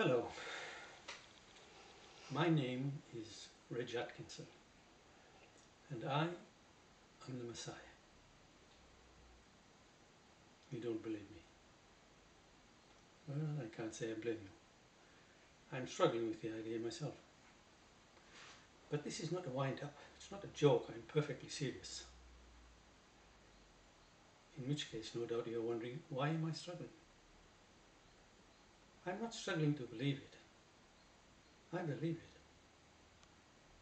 Hello, my name is Reg Atkinson and I am the Messiah. You don't believe me? Well, I can't say I blame you. I'm struggling with the idea myself. But this is not a wind-up, it's not a joke, I'm perfectly serious. In which case, no doubt you're wondering, why am I struggling? I'm not struggling to believe it. I believe it.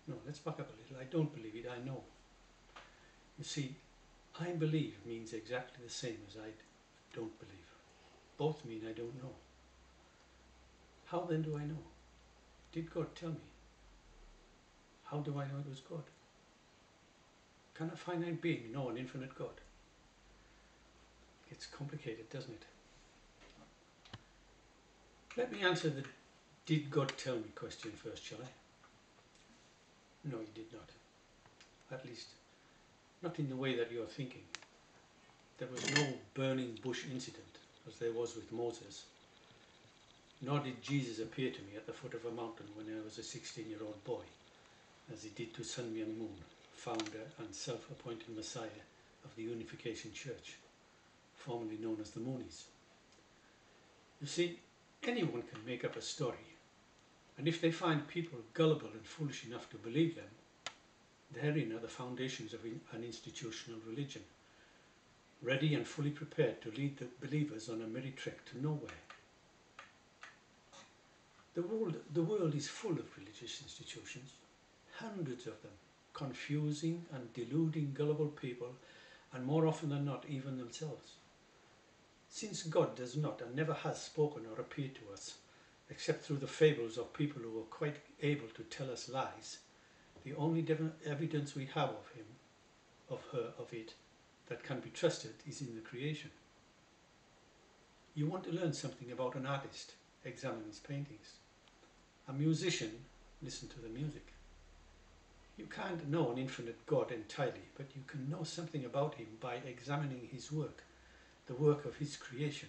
No, let's back up a little. I don't believe it, I know. You see, I believe means exactly the same as I don't believe. Both mean I don't know. How then do I know? Did God tell me? How do I know it was God? Can a finite being know an infinite God? It gets complicated, doesn't it? Let me answer the did God tell me question first, shall I? No, he did not. At least, not in the way that you're thinking. There was no burning bush incident, as there was with Moses. Nor did Jesus appear to me at the foot of a mountain when I was a 16-year-old boy, as he did to Sun Myung Moon, founder and self-appointed Messiah of the Unification Church, formerly known as the Moonies. You see, anyone can make up a story, and if they find people gullible and foolish enough to believe them, therein are the foundations of an institutional religion, ready and fully prepared to lead the believers on a merry trek to nowhere. The world is full of religious institutions, hundreds of them, confusing and deluding gullible people, and more often than not even themselves. Since God does not and never has spoken or appeared to us, except through the fables of people who are quite able to tell us lies, the only evidence we have of him, of her, of it, that can be trusted is in the creation. You want to learn something about an artist, examine his paintings. A musician, listen to the music. You can't know an infinite God entirely, but you can know something about him by examining his work, the work of his creation.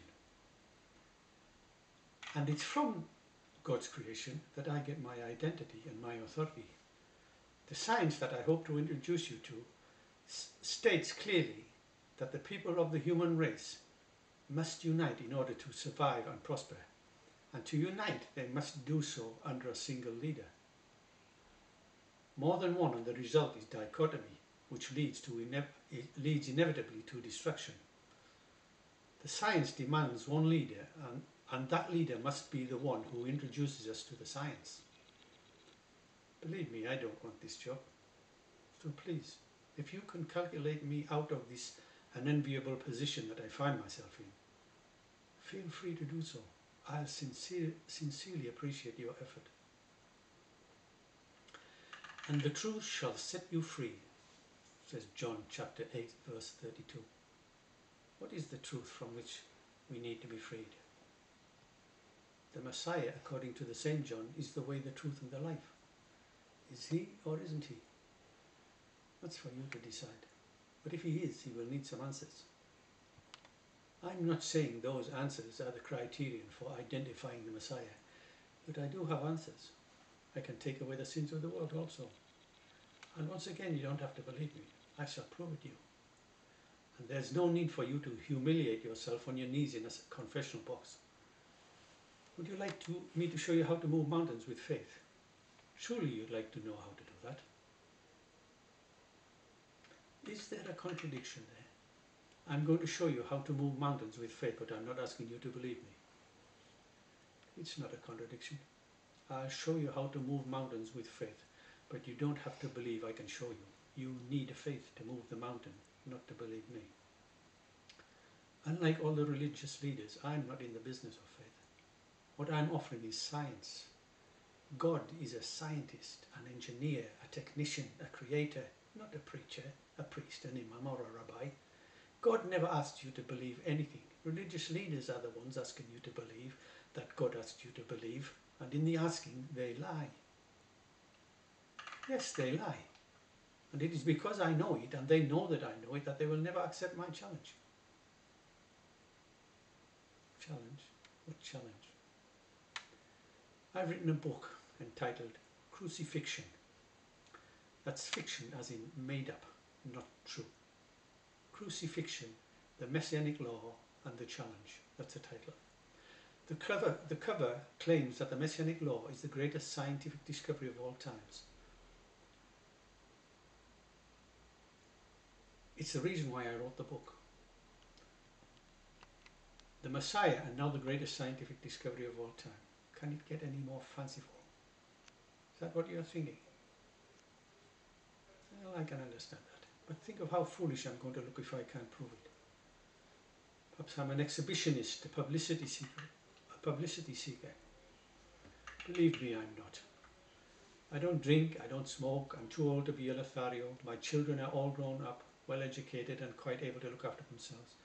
And it's from God's creation that I get my identity and my authority. The science that I hope to introduce you to states clearly that the people of the human race must unite in order to survive and prosper. And to unite, they must do so under a single leader. More than one, and the result is dichotomy, which leads inevitably to destruction. The science demands one leader, and that leader must be the one who introduces us to the science. Believe me, I don't want this job. So please, if you can calculate me out of this unenviable position that I find myself in, feel free to do so. I'll sincerely appreciate your effort. And the truth shall set you free, says John chapter 8, verse 32. What is the truth from which we need to be freed? The Messiah, according to the same John, is the way, the truth, and the life. Is he or isn't he? That's for you to decide. But if he is, he will need some answers. I'm not saying those answers are the criterion for identifying the Messiah, but I do have answers. I can take away the sins of the world also. And once again, you don't have to believe me. I shall prove it to you. And there's no need for you to humiliate yourself on your knees in a confessional box. Would you like me to show you how to move mountains with faith? Surely you'd like to know how to do that. Is there a contradiction there? I'm going to show you how to move mountains with faith, but I'm not asking you to believe me. It's not a contradiction. I'll show you how to move mountains with faith, but you don't have to believe I can show you. You need faith to move the mountain, not to believe me. Unlike all the religious leaders, I'm not in the business of faith. What I'm offering is science. God is a scientist, an engineer, a technician, a creator, not a preacher, a priest, an imam or a rabbi. God never asked you to believe anything. Religious leaders are the ones asking you to believe that God asked you to believe, and in the asking, they lie. Yes, they lie. And it is because I know it, and they know that I know it, that they will never accept my challenge. Challenge? What challenge? I've written a book entitled Crucifiction. That's fiction as in made up, not true. Crucifiction, the Messianic law and the challenge. That's the title. The cover claims that the Messianic law is the greatest scientific discovery of all times. It's the reason why I wrote the book. The Messiah and now the greatest scientific discovery of all time. Can it get any more fanciful? Is that what you're thinking? Well, I can understand that. But think of how foolish I'm going to look if I can't prove it. Perhaps I'm an exhibitionist, a publicity seeker. Believe me, I'm not. I don't drink, I don't smoke, I'm too old to be a Lothario. My children are all grown up, well educated and quite able to look after themselves.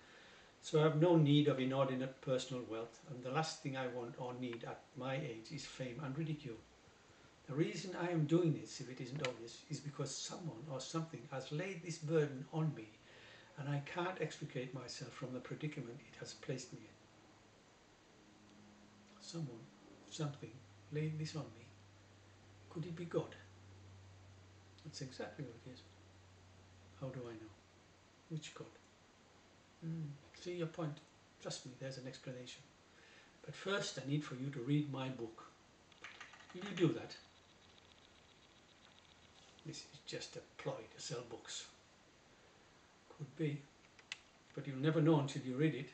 So I have no need of inordinate personal wealth, and the last thing I want or need at my age is fame and ridicule. The reason I am doing this, if it isn't obvious, is because someone or something has laid this burden on me, and I can't extricate myself from the predicament it has placed me in. Someone, something, laid this on me. Could it be God? That's exactly what it is. How do I know? Which God? See your point. Trust me, there's an explanation. But first I need for you to read my book. Will you do that? This is just a ploy to sell books. Could be. But you'll never know until you read it.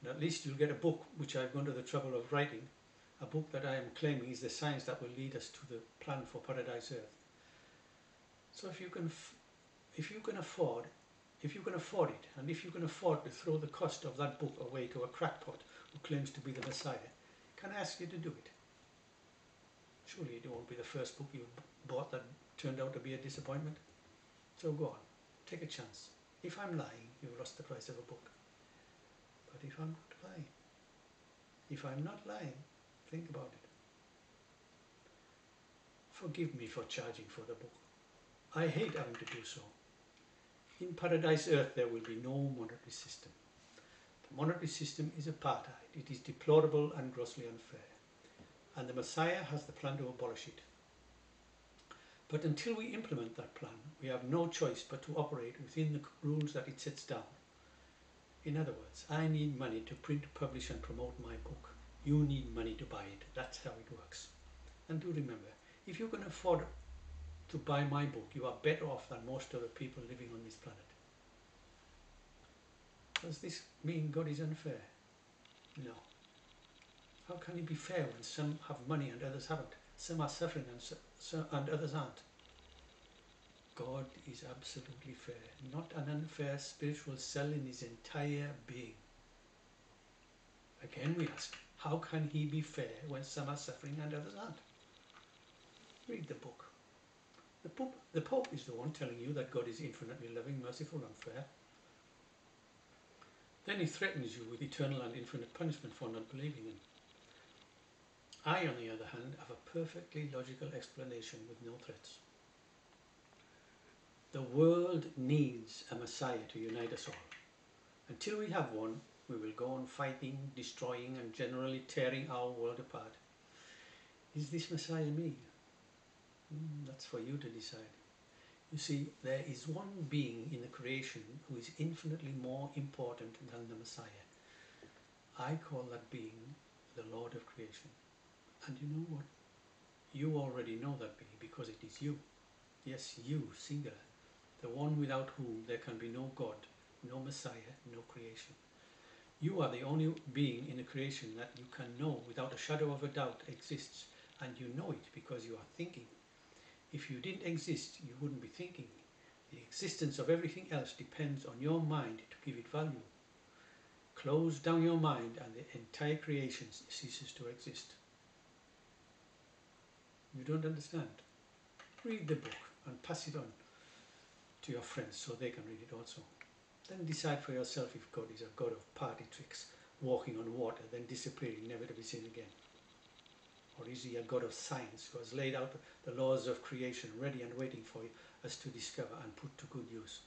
And at least you'll get a book which I've gone to the trouble of writing. A book that I am claiming is the science that will lead us to the plan for Paradise Earth. So if you can afford it, and if you can afford to throw the cost of that book away to a crackpot who claims to be the Messiah, can I ask you to do it? Surely it won't be the first book you bought that turned out to be a disappointment. So go on, take a chance. If I'm lying, you've lost the price of a book. But if I'm not lying, think about it. Forgive me for charging for the book. I hate having to do so. In Paradise Earth there will be no monetary system. The monetary system is apartheid. It is deplorable and grossly unfair. And the Messiah has the plan to abolish it. But until we implement that plan, we have no choice but to operate within the rules that it sets down. In other words, I need money to print, publish and promote my book. You need money to buy it. That's how it works. And do remember, if you can afford to buy my book, you are better off than most other people living on this planet. Does this mean God is unfair? No. How can he be fair when some have money and others haven't? Some are suffering and others aren't. God is absolutely fair, not an unfair spiritual cell in his entire being. Again we ask, how can he be fair when some are suffering and others aren't? Read the book. The Pope is the one telling you that God is infinitely loving, merciful and fair. Then he threatens you with eternal and infinite punishment for not believing him. I, on the other hand, have a perfectly logical explanation with no threats. The world needs a Messiah to unite us all. Until we have one, we will go on fighting, destroying and generally tearing our world apart. Is this Messiah me? That's for you to decide. You see, there is one being in the creation who is infinitely more important than the Messiah. I call that being the Lord of creation. And you know what? You already know that being because it is you. Yes, you, singular. The one without whom there can be no God, no Messiah, no creation. You are the only being in the creation that you can know without a shadow of a doubt exists, and you know it because you are thinking. If you didn't exist, you wouldn't be thinking. The existence of everything else depends on your mind to give it value. Close down your mind and the entire creation ceases to exist. You don't understand? Read the book and pass it on to your friends so they can read it also. Then decide for yourself if God is a God of party tricks, walking on water, then disappearing, never to be seen again. Or is he a God of science who has laid out the laws of creation ready and waiting for us to discover and put to good use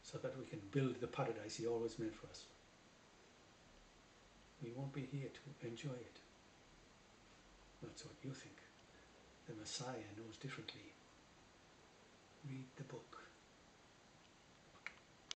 so that we can build the paradise he always meant for us? We won't be here to enjoy it. That's what you think. The Messiah knows differently. Read the book.